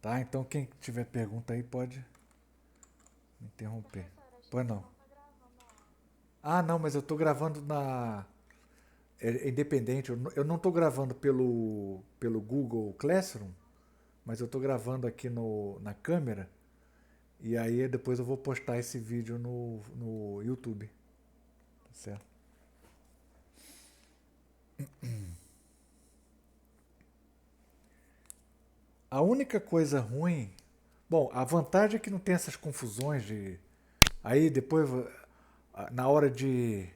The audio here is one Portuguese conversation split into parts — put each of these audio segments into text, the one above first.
Tá? Então quem tiver pergunta aí pode me interromper. Professor, acho Pois que não. não tá gravando a aula. Ah, não, mas eu tô gravando na. É independente. Eu não tô gravando pelo Google Classroom, mas eu tô gravando aqui na câmera. E aí depois eu vou postar esse vídeo no YouTube. Tá certo? A única coisa ruim. Bom, a vantagem é que não tem essas confusões de. Aí depois, na hora de,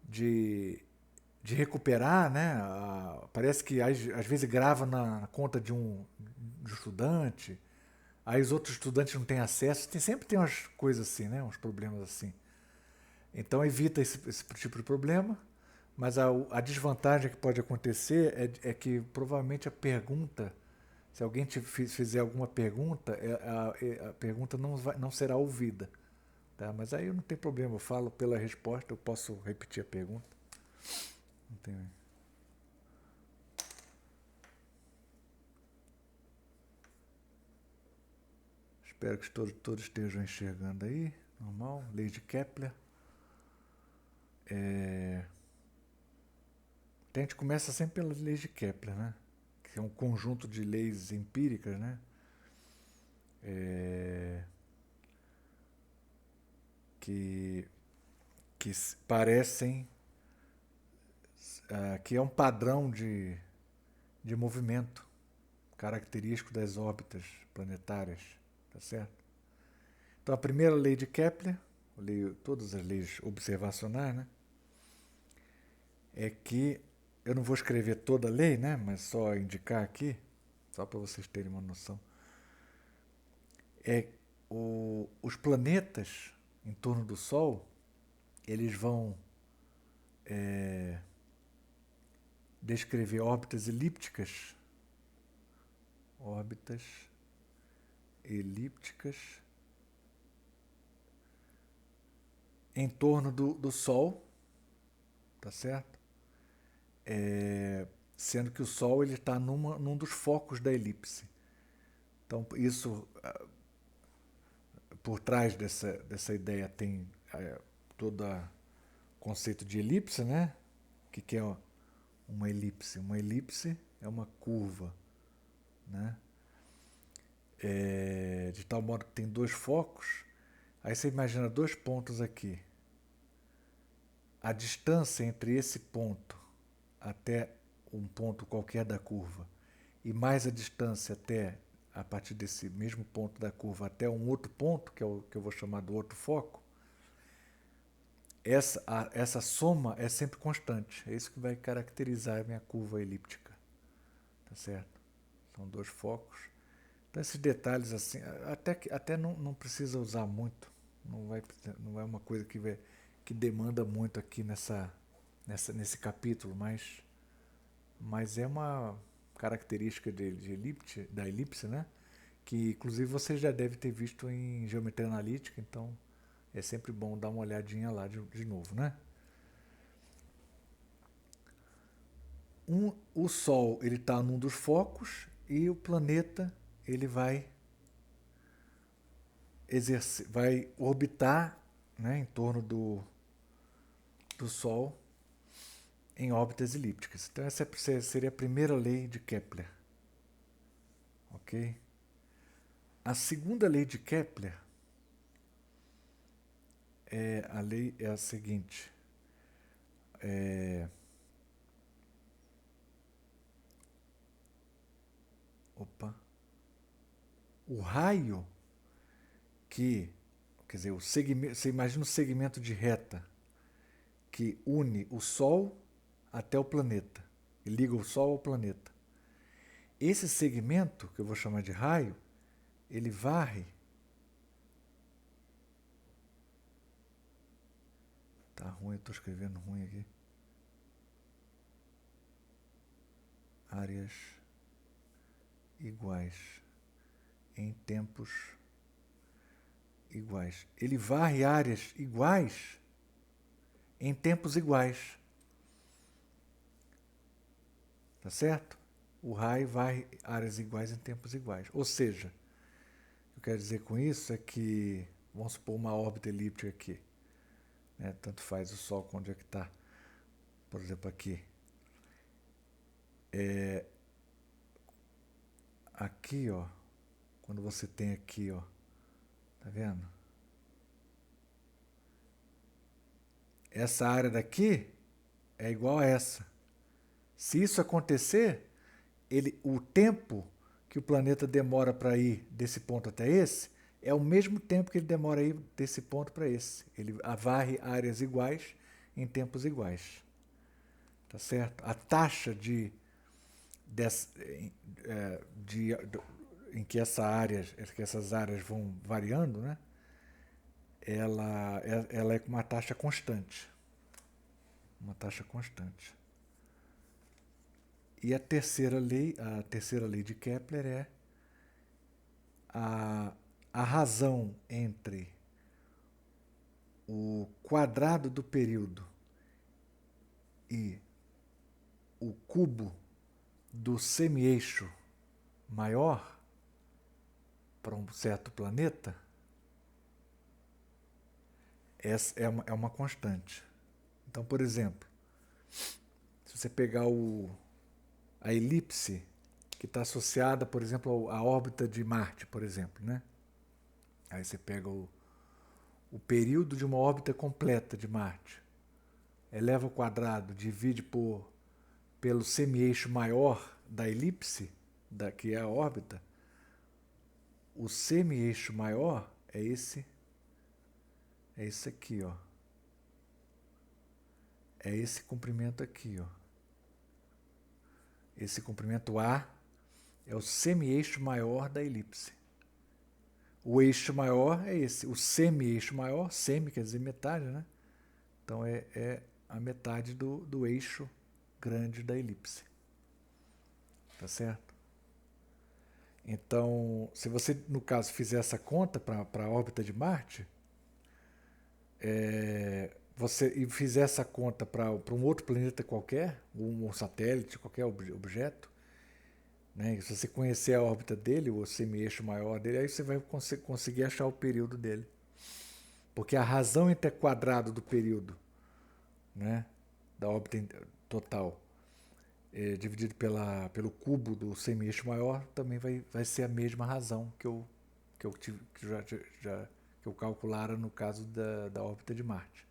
de recuperar, né? Parece que às vezes grava na conta de um estudante, aí os outros estudantes não têm acesso. Sempre tem umas coisas assim, né? Uns problemas assim. Então evita esse tipo de problema. Mas a desvantagem que pode acontecer é que provavelmente a pergunta, se alguém fizer alguma pergunta, a pergunta não será ouvida. Tá? Mas aí não tem problema, eu falo pela resposta, eu posso repetir a pergunta. Não tem... Espero que todos estejam enxergando aí. Normal. Lei de Kepler. A gente começa sempre pelas leis de Kepler, né? Que é um conjunto de leis empíricas, né? É, que, que parecem que é um padrão de movimento característico das órbitas planetárias, tá certo? Então a primeira lei de Kepler, todas as leis observacionais, né? É que eu não vou escrever toda a lei, né? Mas só indicar aqui, só para vocês terem uma noção. É os planetas em torno do Sol, eles vão descrever órbitas elípticas em torno do Sol, tá certo? Sendo que o Sol ele está num dos focos da elipse. Então isso por trás dessa ideia tem todo o conceito de elipse, né? Que é uma elipse? Uma elipse é uma curva, né? De tal modo que tem dois focos. Aí você imagina dois pontos aqui. A distância entre esse ponto até um ponto qualquer da curva e mais a distância até a partir desse mesmo ponto da curva até um outro ponto, que é o que eu vou chamar do outro foco, essa soma é sempre constante. É isso que vai caracterizar a minha curva elíptica. Tá certo? São dois focos. Então esses detalhes assim, até não precisa usar muito. Não é uma coisa que demanda muito aqui nesse capítulo, mas é uma característica da elipse, né? Que inclusive você já deve ter visto em geometria analítica, então é sempre bom dar uma olhadinha lá de novo, né? O Sol ele está num dos focos e o planeta ele vai orbitar, né, em torno do Sol em órbitas elípticas. Então essa seria a primeira lei de Kepler, ok? A segunda lei de Kepler é a seguinte: é, opa, o raio que, quer dizer, você imagina o segmento de reta que une o Sol até o planeta e liga o Sol ao planeta. Esse segmento, que eu vou chamar de raio, ele varre. Tá ruim, eu estou escrevendo ruim aqui. Áreas iguais em tempos iguais. Ele varre áreas iguais em tempos iguais. Tá certo? o raio varre áreas iguais em tempos iguais. Ou seja, o que eu quero dizer com isso é que, vamos supor uma órbita elíptica aqui, né? Tanto faz o Sol onde é que está, por exemplo aqui. Aqui, ó, quando você tem aqui, ó, tá vendo? Essa área daqui é igual a essa. Se isso acontecer, o tempo que o planeta demora para ir desse ponto até esse é o mesmo tempo que ele demora a ir desse ponto para esse. Ele varre áreas iguais em tempos iguais. Tá certo? A taxa em que essas áreas vão variando, né? Ela é com uma taxa constante. Uma taxa constante. E a terceira lei de Kepler é a razão entre o quadrado do período e o cubo do semi-eixo maior para um certo planeta é uma constante. Então, por exemplo, se você pegar a elipse que está associada, por exemplo, à órbita de Marte, por exemplo, né? Aí você pega o período de uma órbita completa de Marte, eleva ao quadrado, divide pelo semi-eixo maior da elipse, que é a órbita. O semi-eixo maior é esse aqui, ó. É esse comprimento aqui, ó. Esse comprimento A é o semi-eixo maior da elipse. O eixo maior é esse. O semi-eixo maior, semi quer dizer metade, né? Então é a metade do eixo grande da elipse. Tá certo? Então, se você, no caso, fizer essa conta para a órbita de Marte, e fizer essa conta para um outro planeta qualquer, um satélite, qualquer objeto, né? E se você conhecer a órbita dele, o semi-eixo maior dele, aí você vai conseguir achar o período dele. Porque a razão entre quadrado do período, né, da órbita total, dividido pelo cubo do semi-eixo maior, também vai ser a mesma razão que eu calculara no caso da órbita de Marte.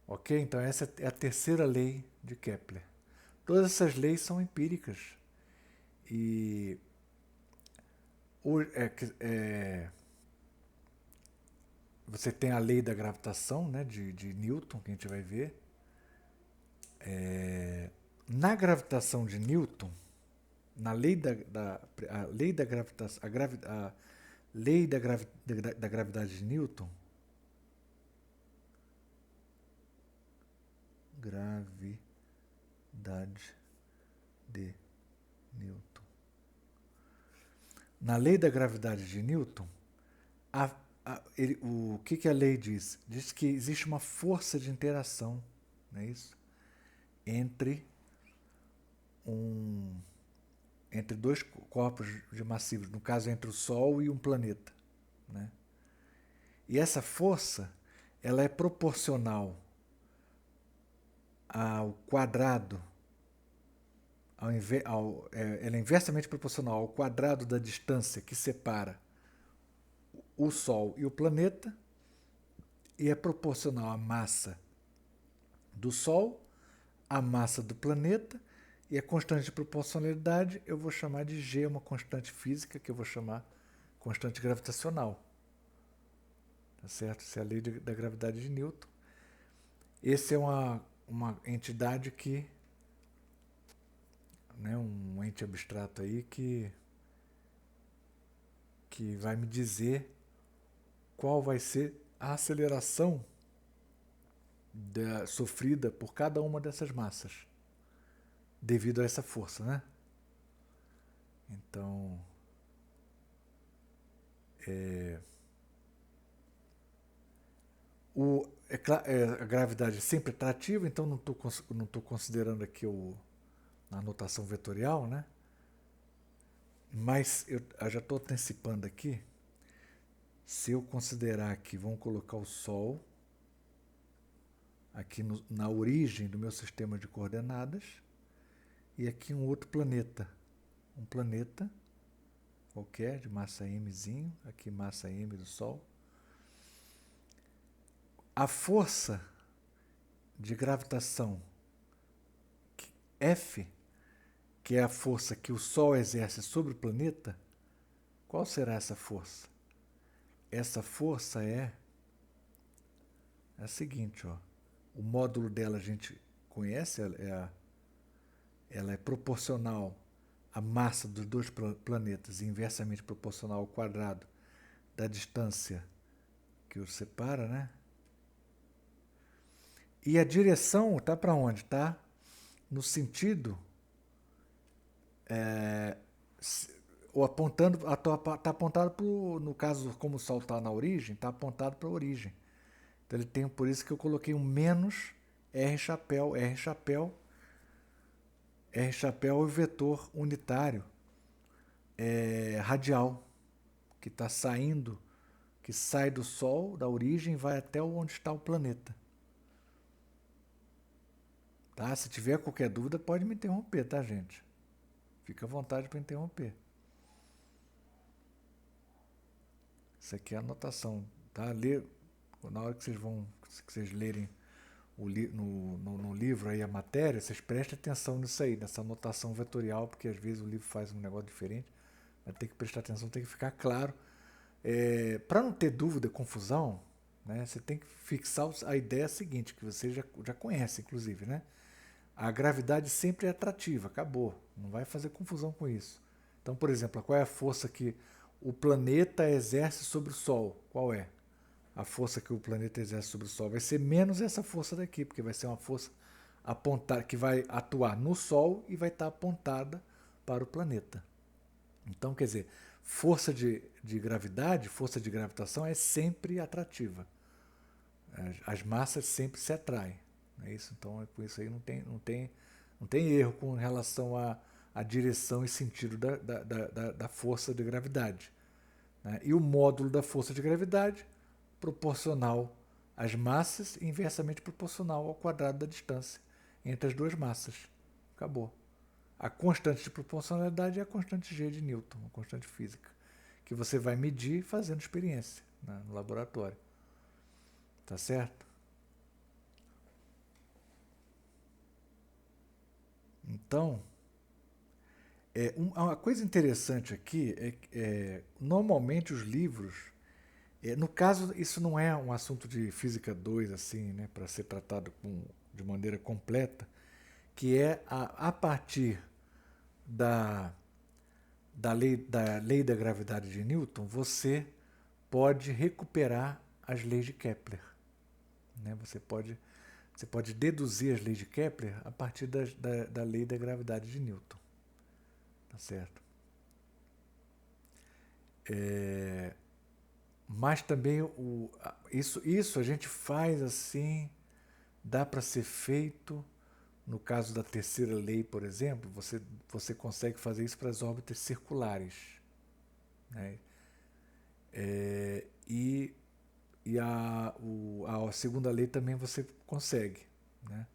Ok? Então essa é a terceira lei de Kepler. Todas essas leis são empíricas. E você tem a lei da gravitação, né, de Newton, que a gente vai ver. Na gravitação de Newton, na lei a lei da gravitação, a lei da gravidade de Newton, gravidade de Newton. Na lei da gravidade de Newton, o que a lei diz? Diz que existe uma força de interação, não é isso? Entre dois corpos de massivos, no caso entre o Sol e um planeta, né? E essa força, ela é proporcional ao quadrado, ela é inversamente proporcional ao quadrado da distância que separa o Sol e o planeta, e é proporcional à massa do Sol, à massa do planeta, e a constante de proporcionalidade eu vou chamar de G, uma constante física que eu vou chamar constante gravitacional. Tá certo? Essa é a lei da gravidade de Newton. Esse é uma entidade que, né, um ente abstrato aí que vai me dizer qual vai ser a aceleração sofrida por cada uma dessas massas devido a essa força, né? Então, a gravidade é sempre atrativa, então não estou considerando aqui na notação vetorial, né? Mas eu já estou antecipando aqui. Se eu considerar que vamos colocar o Sol aqui na origem do meu sistema de coordenadas e aqui um outro planeta. Um planeta qualquer de massa mzinho, aqui massa m do Sol. A força de gravitação F, que é a força que o Sol exerce sobre o planeta, qual será essa força? Essa força é a seguinte, ó. O módulo dela a gente conhece, ela é proporcional à massa dos dois planetas, inversamente proporcional ao quadrado da distância que os separa, né? E a direção está para onde? Está no sentido ou apontando, está apontado para, no caso, como o Sol está na origem, está apontado para a origem. Então ele tem, por isso que eu coloquei um menos R chapéu. R chapéu é o vetor unitário radial, que está saindo, que sai do Sol, da origem, e vai até onde está o planeta. Tá? Se tiver qualquer dúvida, pode me interromper, tá, gente? Fica à vontade para interromper. Isso aqui é a anotação, tá? Na hora que vocês lerem no livro aí a matéria, vocês prestem atenção nisso aí, nessa anotação vetorial, porque às vezes o livro faz um negócio diferente, vai ter que prestar atenção, tem que ficar claro. Para não ter dúvida, confusão, né, você tem que fixar a ideia seguinte, que você já conhece, inclusive, né? A gravidade sempre é atrativa, acabou. Não vai fazer confusão com isso. Então, por exemplo, qual é a força que o planeta exerce sobre o Sol? Qual é? A força que o planeta exerce sobre o Sol vai ser menos essa força daqui, porque vai ser uma força apontada que vai atuar no Sol e vai estar apontada para o planeta. Então, quer dizer, força de gravidade, força de gravitação é sempre atrativa. As massas sempre se atraem. É isso? Então, com isso aí não tem erro com relação à direção e sentido da força de gravidade. Né? E o módulo da força de gravidade proporcional às massas e inversamente proporcional ao quadrado da distância entre as duas massas. Acabou. A constante de proporcionalidade é a constante G de Newton, uma constante física, que você vai medir fazendo experiência, né, no laboratório. Tá certo? Então, uma coisa interessante aqui normalmente os livros, no caso, isso não é um assunto de física 2, assim, né, para ser tratado de maneira completa, que é a partir da lei da gravidade de Newton, você pode recuperar as leis de Kepler. Né? Você pode deduzir as leis de Kepler a partir da lei da gravidade de Newton. Tá certo? Mas também isso a gente faz assim, dá para ser feito. No caso da terceira lei, por exemplo, você consegue fazer isso para as órbitas circulares. Né? E a segunda lei também você consegue. Né?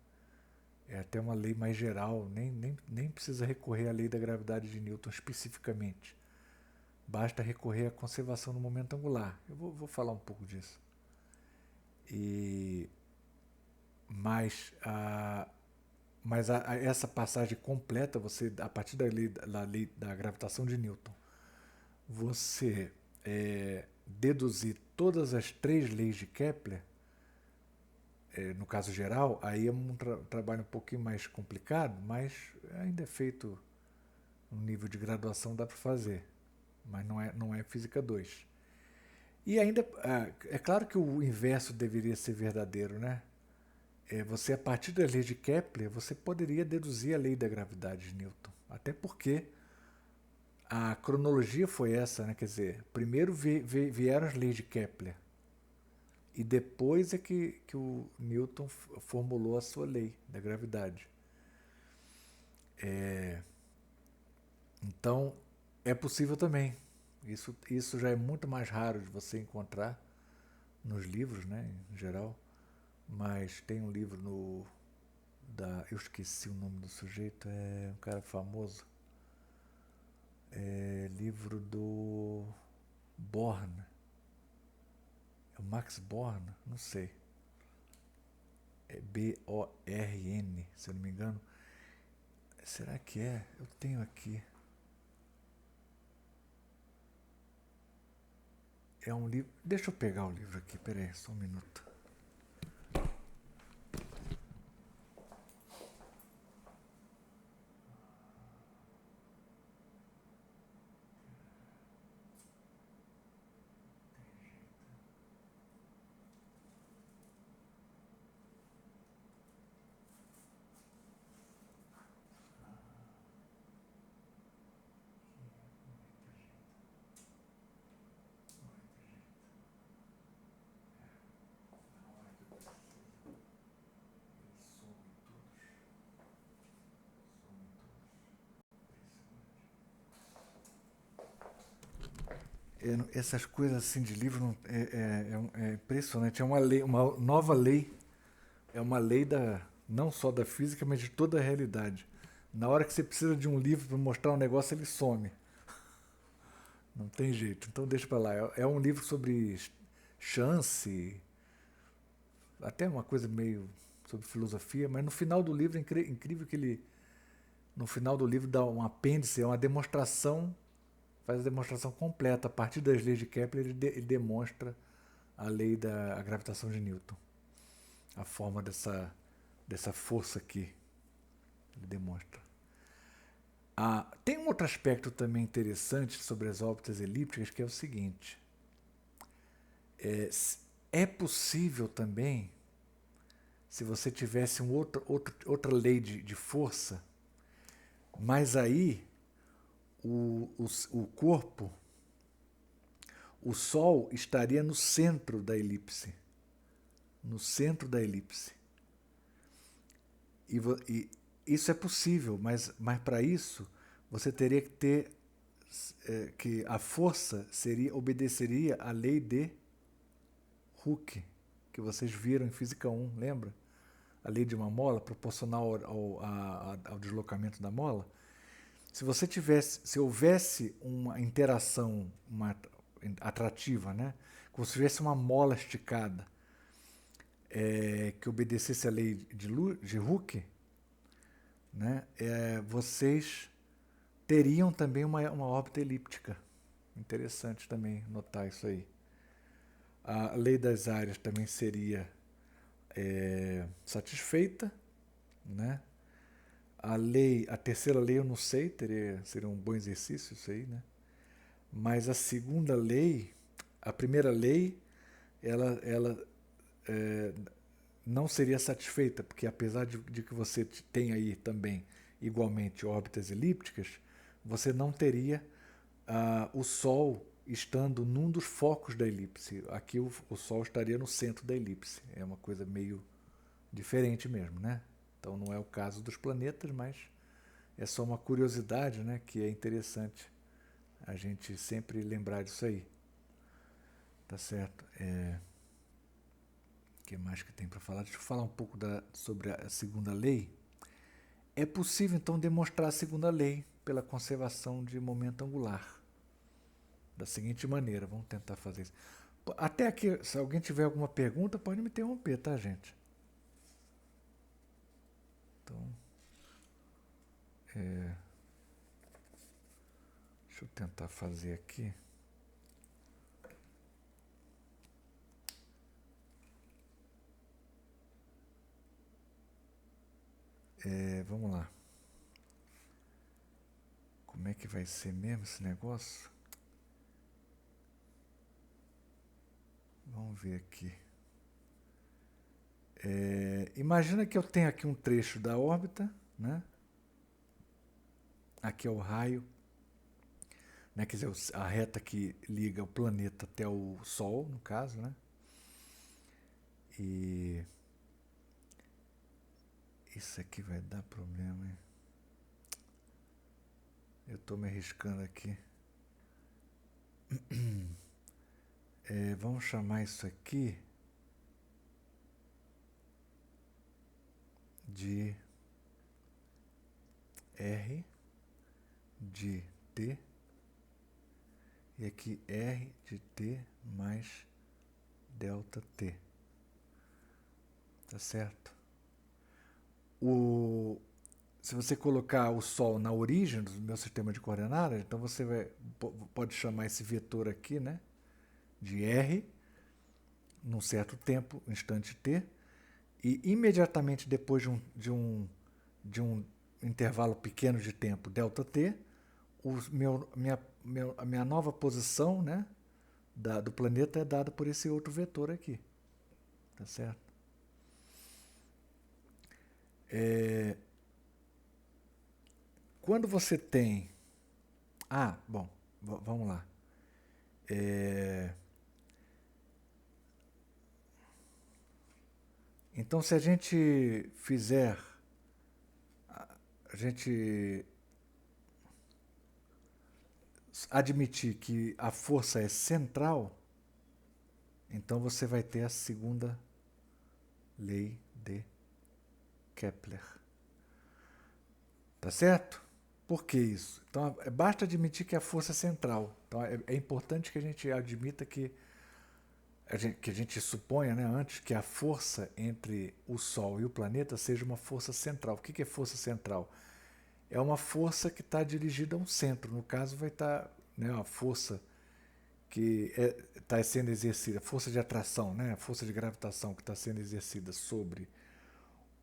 É até uma lei mais geral, nem precisa recorrer à lei da gravidade de Newton especificamente. Basta recorrer à conservação do momento angular. Eu vou falar um pouco disso. Mas essa passagem completa, a partir da lei da gravitação de Newton, você deduzir todas as três leis de Kepler, no caso geral, aí é um trabalho um pouquinho mais complicado, mas ainda é feito no nível de graduação, dá para fazer, mas não é física 2. E ainda, é claro que o inverso deveria ser verdadeiro, né? Você, a partir da lei de Kepler, você poderia deduzir a lei da gravidade de Newton. Até porque a cronologia foi essa, né? Quer dizer, primeiro vieram as leis de Kepler. E depois é que o Newton formulou a sua lei da gravidade. Então, é possível também. Isso já é muito mais raro de você encontrar nos livros, né, em geral. Mas tem um livro eu esqueci o nome do sujeito, é um cara famoso. É livro do Born. É o Max Born? Não sei. É Born, se eu não me engano. Será que é? Eu tenho aqui. É um livro. Deixa eu pegar o livro aqui, peraí, só um minuto. Essas coisas assim de livro é impressionante. É uma lei, uma nova lei. É uma lei não só da física, mas de toda a realidade. Na hora que você precisa de um livro para mostrar um negócio, ele some. Não tem jeito. Então deixa para lá. É um livro sobre chance, até uma coisa meio sobre filosofia, mas no final do livro é incrível que no final do livro dá um apêndice, é uma demonstração, faz a demonstração completa. A partir das leis de Kepler, ele demonstra a lei da gravitação de Newton. A forma dessa força aqui. Ele demonstra. Tem um outro aspecto também interessante sobre as órbitas elípticas, que é o seguinte. É possível também, se você tivesse outra lei de força, mas aí o corpo, o Sol estaria no centro da elipse. No centro da elipse. E isso é possível, mas para isso você teria que ter que a força obedeceria à lei de Hooke, que vocês viram em Física 1, lembra? A lei de uma mola proporcional ao deslocamento da mola. Se houvesse uma interação atrativa, né? Como se tivesse uma mola esticada que obedecesse à lei de Hooke, né? Vocês teriam também uma órbita elíptica. Interessante também notar isso aí. A lei das áreas também seria satisfeita, né? A terceira lei eu não sei, seria um bom exercício isso aí, né? Mas a segunda lei, a primeira lei, ela não seria satisfeita, porque apesar de que você tem aí também igualmente órbitas elípticas, você não teria o Sol estando num dos focos da elipse. Aqui o Sol estaria no centro da elipse. É uma coisa meio diferente mesmo, né? Então não é o caso dos planetas, mas é só uma curiosidade, né? Que é interessante a gente sempre lembrar disso aí. Tá certo? O que mais que tem para falar? Deixa eu falar um pouco sobre a segunda lei. É possível, então, demonstrar a segunda lei pela conservação de momento angular. Da seguinte maneira, vamos tentar fazer isso. Até aqui, se alguém tiver alguma pergunta, pode me interromper, tá, gente? Então, deixa eu tentar fazer aqui. Vamos lá. Como é que vai ser mesmo esse negócio? Vamos ver aqui. Imagina que eu tenho aqui um trecho da órbita, né? Aqui é o raio, né? Quer dizer, a reta que liga o planeta até o Sol, no caso, né? E isso aqui vai dar problema, hein? Eu estou me arriscando aqui. Vamos chamar isso aqui de R de T e aqui R de T mais delta T. Tá certo? Se você colocar o Sol na origem do meu sistema de coordenadas, então você pode chamar esse vetor aqui, né, de R, num certo tempo, instante T, e imediatamente depois de um intervalo pequeno de tempo, delta T, a minha nova posição, né, do planeta é dada por esse outro vetor aqui. Tá certo? Quando você tem... bom, vamos lá. Então, se a gente fizer... A gente admitir que a força é central, então você vai ter a segunda lei de Kepler. Tá certo? Por que isso? Então, basta admitir que a força é central. Então, é importante que a gente admita que a gente suponha, né, antes, que a força entre o Sol e o planeta seja uma força central. O que é força central? É uma força que está dirigida a um centro. No caso, vai estar, né, uma força que está sendo exercida, força de atração, né, força de gravitação que está sendo exercida sobre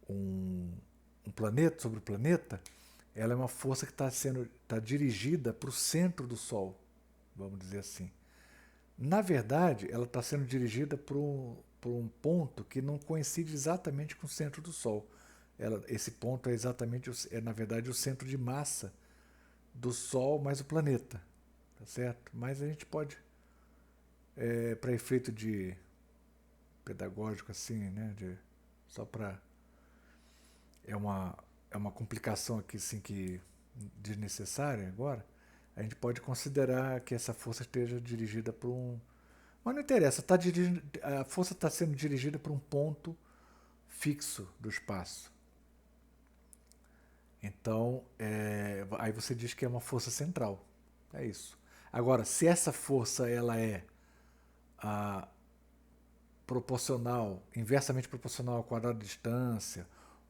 um planeta, sobre o planeta. Ela é uma força que está dirigida para o centro do Sol, vamos dizer assim. Na verdade, ela está sendo dirigida por um ponto que não coincide exatamente com o centro do Sol. Esse ponto é exatamente, na verdade, o centro de massa do Sol mais o planeta. Tá certo? Mas a gente pode, para efeito de pedagógico, assim, né? Só para... É uma complicação aqui, assim, que desnecessária agora. A gente pode considerar que essa força esteja dirigida por um... Mas não interessa, a força está sendo dirigida por um ponto fixo do espaço. Então, aí você diz que é uma força central. É isso. Agora, se essa força ela é proporcional, inversamente proporcional ao quadrado de distância,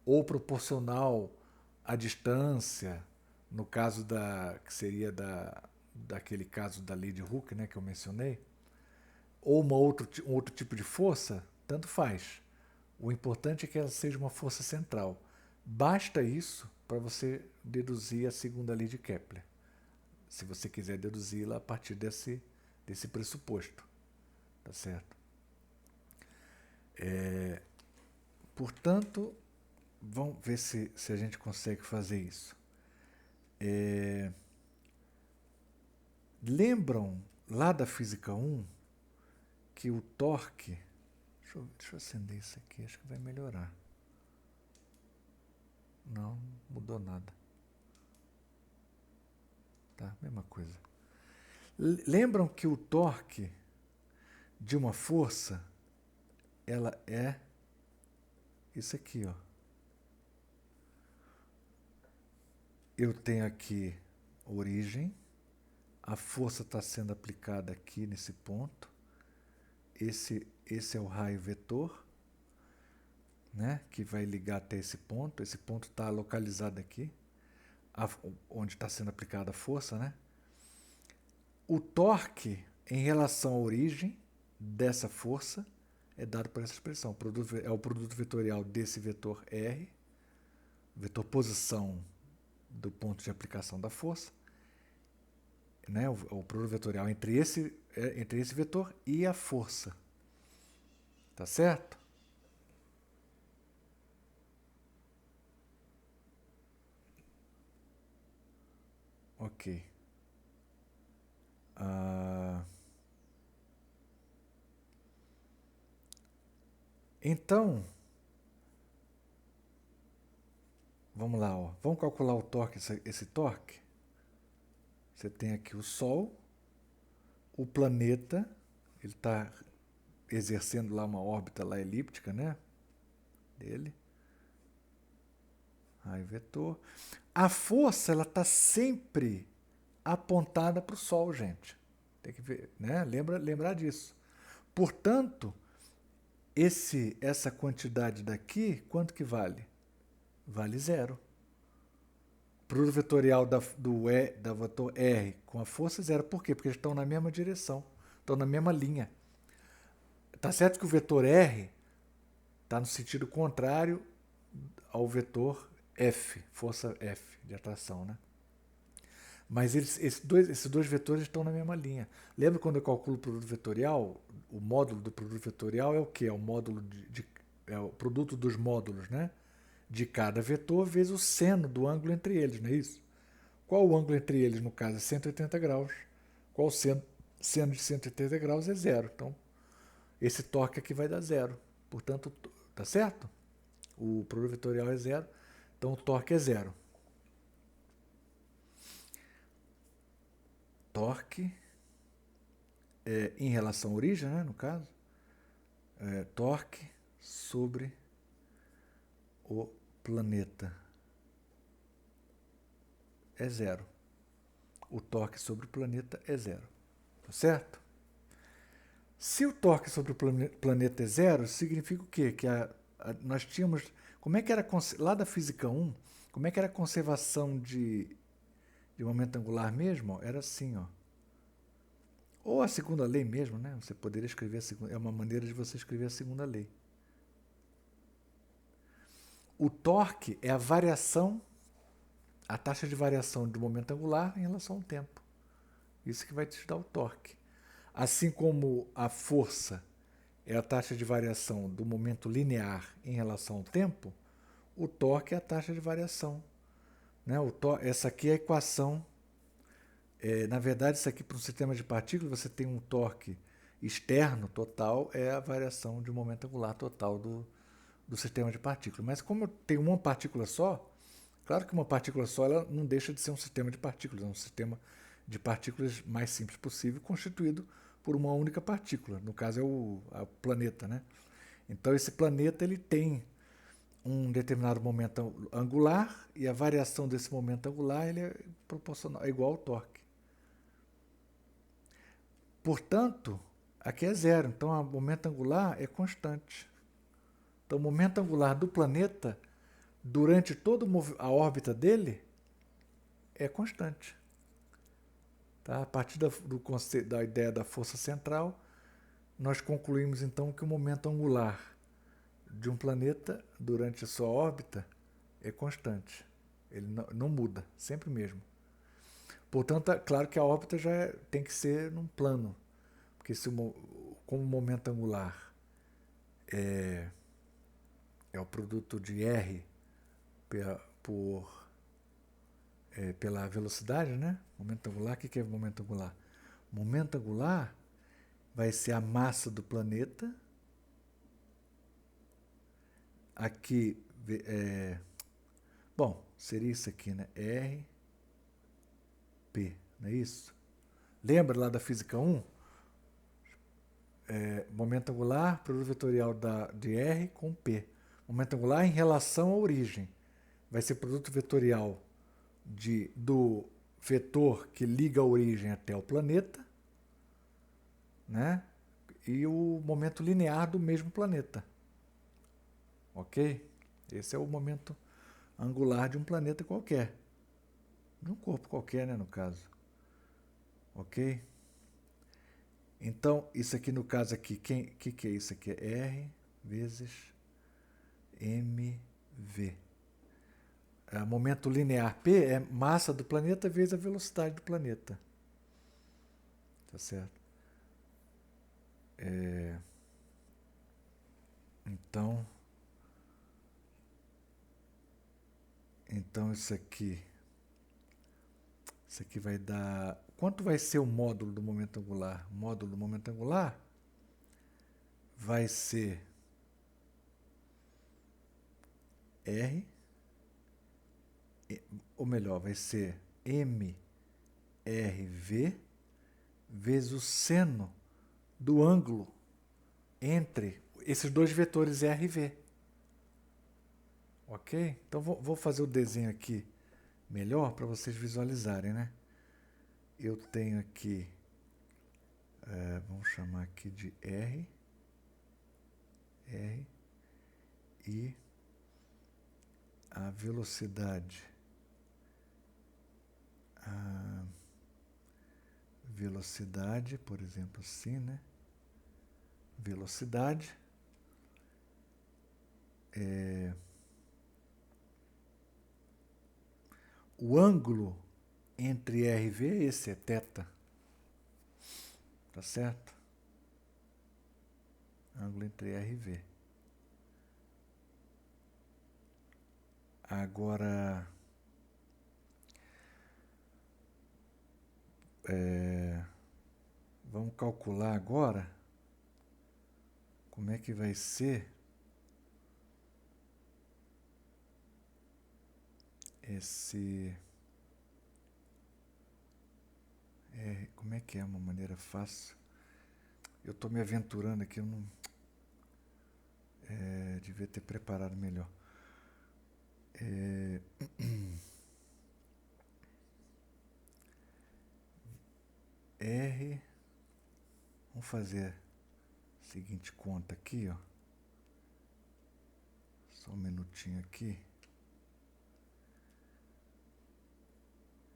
ou proporcional à distância, no caso que seria daquele caso da lei de Hooke, né, que eu mencionei, ou um outro tipo de força, tanto faz. O importante é que ela seja uma força central. Basta isso para você deduzir a segunda lei de Kepler, se você quiser deduzi-la a partir desse pressuposto. Tá certo? Portanto, vamos ver se a gente consegue fazer isso. Lembram lá da Física 1 que o torque... Deixa eu acender isso aqui, acho que vai melhorar. Não mudou nada. Tá, mesma coisa. Lembram que o torque de uma força, ela é isso aqui, ó. Eu tenho aqui origem, a força está sendo aplicada aqui nesse ponto. Esse é o raio vetor, né, que vai ligar até esse ponto. Esse ponto está localizado aqui, onde está sendo aplicada a força, né? O torque em relação à origem dessa força é dado por essa expressão. É o produto vetorial desse vetor R, vetor posição do ponto de aplicação da força, né? O produto vetorial entre esse vetor e a força. Tá certo? Ok. Então, vamos lá, ó. Vamos calcular o torque, esse torque. Você tem aqui o Sol, o planeta, ele está exercendo lá uma órbita lá elíptica, né? Dele. Raio vetor. A força, ela está sempre apontada para o Sol, gente. Tem que ver, né? Lembrar disso. Portanto, essa quantidade daqui, quanto que vale? Vale zero. O produto vetorial da vetor R com a força é zero. Por quê? Porque eles estão na mesma direção, estão na mesma linha. Tá certo que o vetor R está no sentido contrário ao vetor F, força F de atração, né? Mas esses dois vetores estão na mesma linha. Lembra quando eu calculo o produto vetorial? O módulo do produto vetorial é o quê? É o módulo é o produto dos módulos, né? De cada vetor vezes o seno do ângulo entre eles, não é isso? Qual o ângulo entre eles, no caso? É 180 graus. Qual o seno de 180 graus é zero. Então, esse torque aqui vai dar zero. Portanto, tá certo? O produto vetorial é zero, então o torque é zero. Torque em relação à origem, né, no caso, torque sobre o planeta é zero. O torque sobre o planeta é zero. Tá certo? Se o torque sobre o planeta é zero, significa o quê? Que nós tínhamos... Como é que era, lá da Física 1, como é que era a conservação de momento angular mesmo? Era assim, ó. Ou a segunda lei mesmo, né? Você poderia escrever a segunda... É uma maneira de você escrever a segunda lei. O torque é a variação, a taxa de variação do momento angular em relação ao tempo. Isso que vai te dar o torque. Assim como a força é a taxa de variação do momento linear em relação ao tempo, o torque é a taxa de variação. Né? Essa aqui é a equação. Na verdade, isso aqui para um sistema de partículas, você tem um torque externo total, é a variação de momento angular total do sistema de partículas. Mas como eu tenho uma partícula só, claro que uma partícula só ela não deixa de ser um sistema de partículas, é um sistema de partículas mais simples possível, constituído por uma única partícula, no caso é o planeta, né? Então esse planeta ele tem um determinado momento angular e a variação desse momento angular ele é proporcional, é igual ao torque. Portanto, aqui é zero, então o momento angular é constante. Então o momento angular do planeta durante toda a órbita dele é constante. Tá? A partir da ideia da força central, nós concluímos então que o momento angular de um planeta durante a sua órbita é constante. Ele não muda, sempre mesmo. Portanto, é claro que a órbita tem que ser num plano, porque como o momento angular é o produto de R pela velocidade, né? Momento angular, o que é momento angular? Momento angular vai ser a massa do planeta. Aqui, bom, seria isso aqui, né? R, P, não é isso? Lembra lá da Física 1? Momento angular, produto vetorial de R com P. Momento angular em relação à origem. Vai ser produto vetorial do vetor que liga a origem até o planeta, né? E o momento linear do mesmo planeta. Ok? Esse é o momento angular de um planeta qualquer. De um corpo qualquer, né, no caso. Ok? Então, isso aqui no caso aqui, que é isso aqui? É R vezes mv. Momento linear P é massa do planeta vezes a velocidade do planeta. Tá certo? Então isso aqui vai dar... Quanto vai ser o módulo do momento angular? O módulo do momento angular vai ser R, ou melhor, vai ser mr RV vezes o seno do ângulo entre esses dois vetores RV. Ok? Então vou fazer o desenho aqui melhor para vocês visualizarem, né? Eu tenho aqui, vamos chamar aqui de R e a velocidade. Velocidade, por exemplo, assim, né? Velocidade o ângulo entre RV e esse é θ. Tá certo? Ângulo entre RV. Agora, vamos calcular agora como é que vai ser esse... como é que é uma maneira fácil? Eu estou me aventurando aqui, eu não... devia ter preparado melhor. R... Vamos fazer a seguinte conta aqui, ó. Só um minutinho aqui.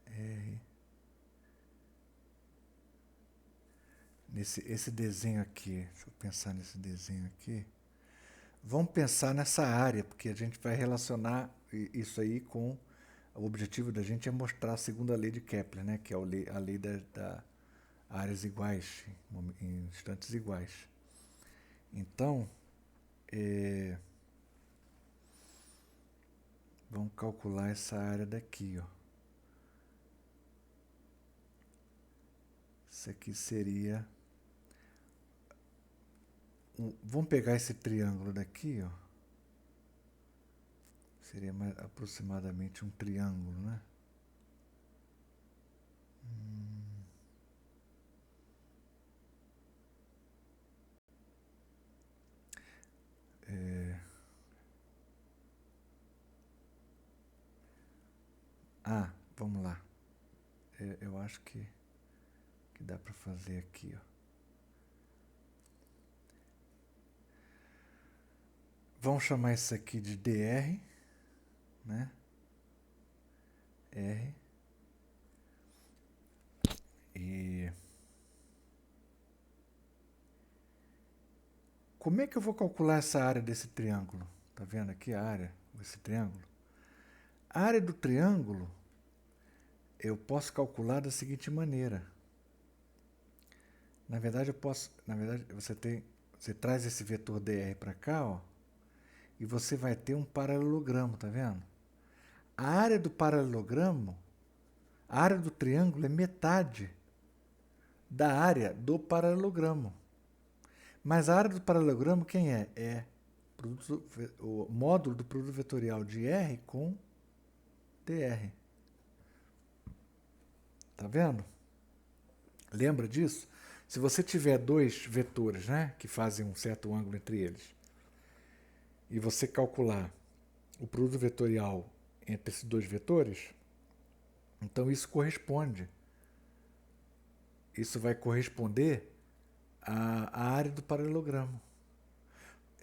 R... Esse desenho aqui, deixa eu pensar nesse desenho aqui. Vamos pensar nessa área, porque a gente vai relacionar isso aí com... O objetivo da gente é mostrar a segunda lei de Kepler, né? Que é a lei da áreas iguais, em instantes iguais. Então, vamos calcular essa área daqui, ó. Isso aqui seria... vamos pegar esse triângulo daqui, ó. Seria aproximadamente um triângulo, né? Vamos lá. Eu acho que dá para fazer aqui, ó. Vamos chamar isso aqui de DR, né? R. E como é que eu vou calcular essa área desse triângulo? Tá vendo aqui a área desse triângulo? A área do triângulo eu posso calcular da seguinte maneira. Na verdade, você traz esse vetor dr para cá, ó, e você vai ter um paralelogramo, tá vendo? A área do paralelogramo, a área do triângulo é metade da área do paralelogramo. Mas a área do paralelogramo quem é? É o módulo do produto vetorial de R com dr. Tá vendo? Lembra disso? Se você tiver dois vetores, né, que fazem um certo ângulo entre eles, e você calcular o produto vetorial entre esses dois vetores, então isso corresponde. Isso vai corresponder à área do paralelogramo.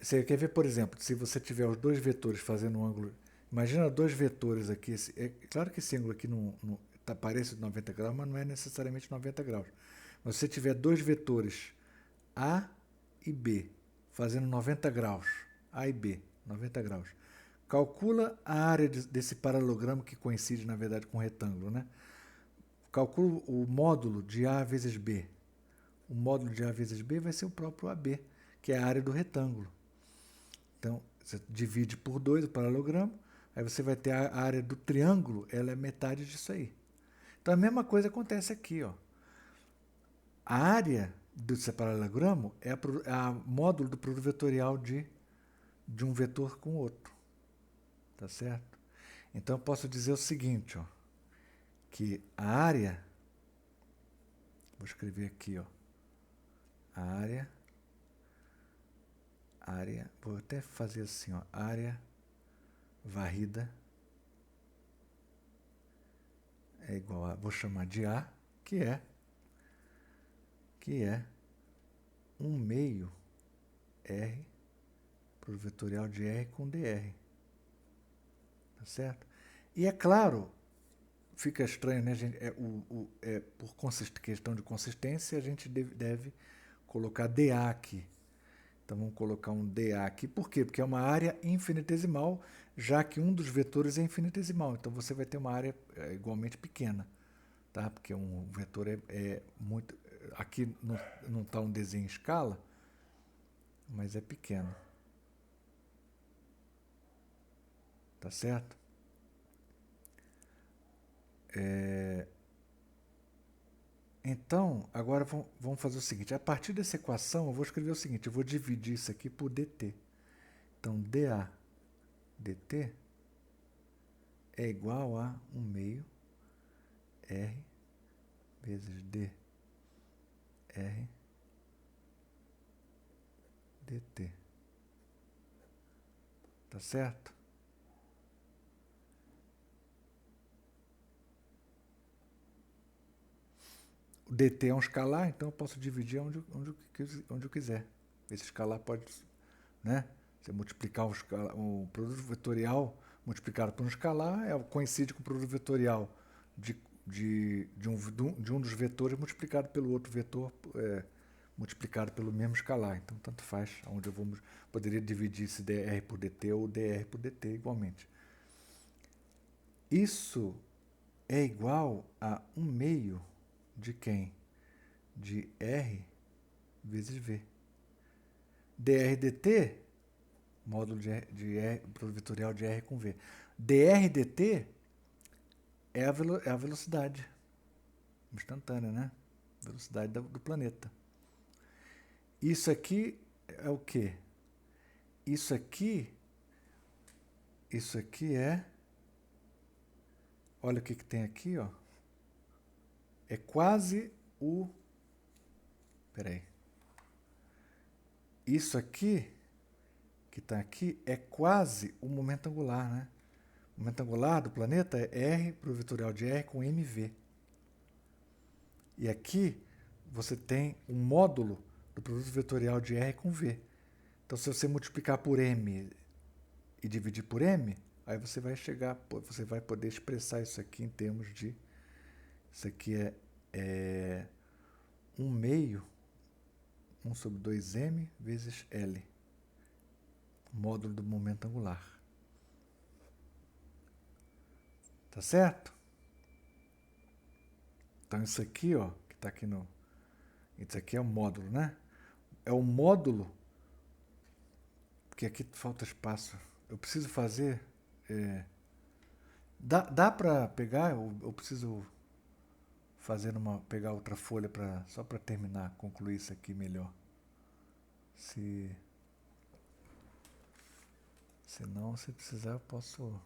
Você quer ver, por exemplo, se você tiver os dois vetores fazendo um ângulo... Imagina dois vetores aqui. É claro que esse ângulo aqui não parece 90 graus, mas não é necessariamente 90 graus. Mas se você tiver dois vetores A e B fazendo 90 graus, A e B, 90 graus, calcula a área desse paralelogramo que coincide, na verdade, com o retângulo, né? Calcula o módulo de A vezes B. O módulo de A vezes B vai ser o próprio AB, que é a área do retângulo. Então, você divide por 2 o paralelogramo, aí você vai ter a área do triângulo, ela é metade disso aí. Então, a mesma coisa acontece aqui, ó. A área desse paralelogramo é a módulo do produto vetorial de um vetor com o outro. Tá certo? Então, eu posso dizer o seguinte, ó, que a área Vou escrever aqui, ó. Área, vou até fazer assim, ó. Área varrida é igual a, vou chamar de A, que é 1 meio R para o vetorial de R com dr. Tá certo? E é claro, fica estranho, né, gente? Por questão de consistência, a gente deve colocar dA aqui. Então vamos colocar um dA aqui. Por quê? Porque é uma área infinitesimal, já que um dos vetores é infinitesimal. Então você vai ter uma área igualmente pequena, tá? Porque um vetor é muito... Aqui não está um desenho em escala, mas é pequeno. Tá certo? Então, agora vamos fazer o seguinte. A partir dessa equação, eu vou escrever o seguinte. Eu vou dividir isso aqui por dt. Então, dA dt é igual a 1 meio R vezes dr dt. Tá certo? O dt é um escalar, então eu posso dividir onde eu quiser. Esse escalar pode, né? Você multiplicar o produto vetorial multiplicado por um escalar coincide com o produto vetorial de um dos vetores multiplicado pelo outro vetor multiplicado pelo mesmo escalar. Então, tanto faz, onde eu poderia dividir esse dr por dt ou dr por dt igualmente. Isso é igual a 1 meio de quem? De R vezes V. dr dt, módulo de R, produto vetorial de R com V. dr dt é a velocidade instantânea, né? Velocidade do planeta. Isso aqui é o quê? Isso aqui é... Olha o que tem aqui, ó. É quase o... Peraí. Isso aqui, que está aqui, é quase o momento angular, né? O momento angular do planeta é R para o vetorial de R com mv. E aqui você tem um módulo do produto vetorial de R com V. Então, se você multiplicar por m e dividir por m, aí você vai poder expressar isso aqui em termos de... Isso aqui é 1 meio, 1 sobre 2m vezes L, módulo do momento angular. Tá certo? Então, isso aqui, ó, que está aqui no... Isso aqui é o módulo, né? É o módulo, porque aqui falta espaço. Eu preciso fazer... Dá para pegar? Eu preciso pegar outra folha só para terminar, concluir isso aqui melhor. Se não, se precisar, eu posso...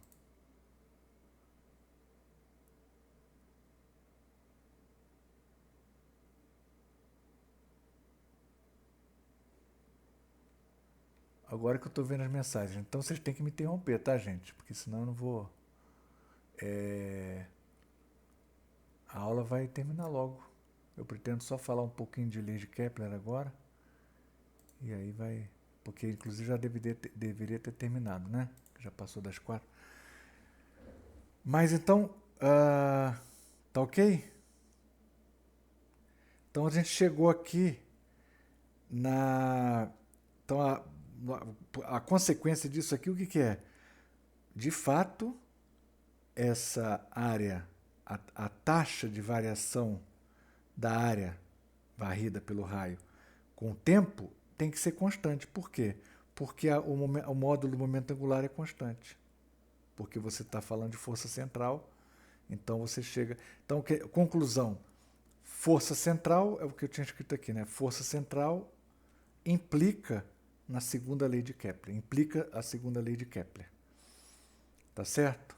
Agora que eu estou vendo as mensagens. Então vocês têm que me interromper, tá, gente? Porque senão eu não vou... A aula vai terminar logo. Eu pretendo só falar um pouquinho de lei de Kepler agora. E aí vai... Porque inclusive já deveria ter terminado, né? Já passou das 4. Mas então... tá ok? Então a gente chegou aqui na... Então a consequência disso aqui, o que é? De fato, essa área, a taxa de variação da área varrida pelo raio com o tempo tem que ser constante. Por quê? Porque o módulo do momento angular é constante. Porque você está falando de força central, então você chega... Então, conclusão, força central é o que eu tinha escrito aqui, né? Força central implica na segunda lei de Kepler, implica a segunda lei de Kepler. Tá certo?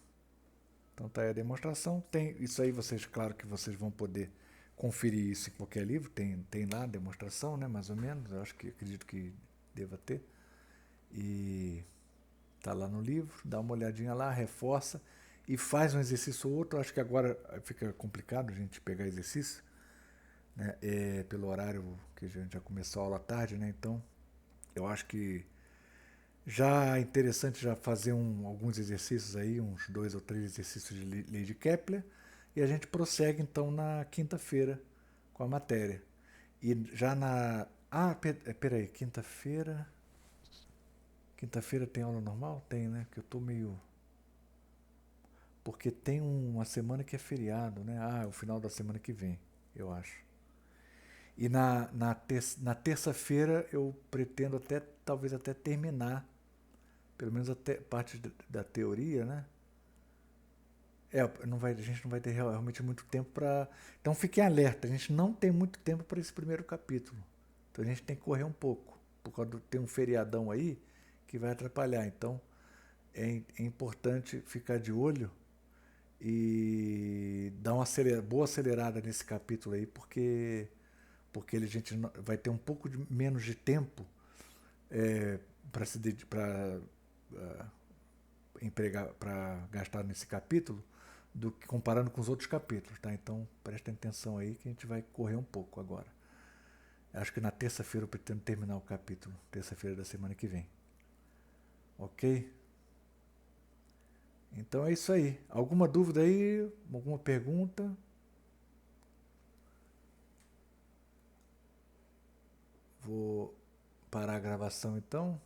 Então tá aí a demonstração. Tem isso aí, claro que vocês vão poder conferir isso em qualquer livro, tem lá a demonstração, né, mais ou menos, eu acredito que deva ter. E tá lá no livro, dá uma olhadinha lá, reforça e faz um exercício ou outro. Acho que agora fica complicado a gente pegar exercício, né, pelo horário que a gente já começou a aula à tarde, né, então eu acho que já é interessante já fazer alguns exercícios aí, uns 2 ou 3 exercícios de lei de Kepler, e a gente prossegue então na quinta-feira com a matéria. E já na... Ah, peraí, quinta-feira... Quinta-feira tem aula normal? Tem, né? Que eu tô meio... Porque tem uma semana que é feriado, né? Ah, é o final da semana que vem, eu acho. E na terça-feira eu pretendo até, talvez até terminar, pelo menos até parte da teoria, né? A gente não vai ter realmente muito tempo para... Então fiquem alerta, a gente não tem muito tempo para esse primeiro capítulo. Então a gente tem que correr um pouco, por causa de ter um feriadão aí que vai atrapalhar. Então é importante ficar de olho e dar uma boa acelerada nesse capítulo aí, porque a gente vai ter um pouco menos de tempo para se para empregar, para gastar nesse capítulo, do que comparando com os outros capítulos, tá? Então prestem atenção aí que a gente vai correr um pouco agora. Acho que na terça-feira eu pretendo terminar o capítulo, terça-feira da semana que vem. Ok? Então é isso aí. Alguma dúvida aí? Alguma pergunta? Vou parar a gravação então.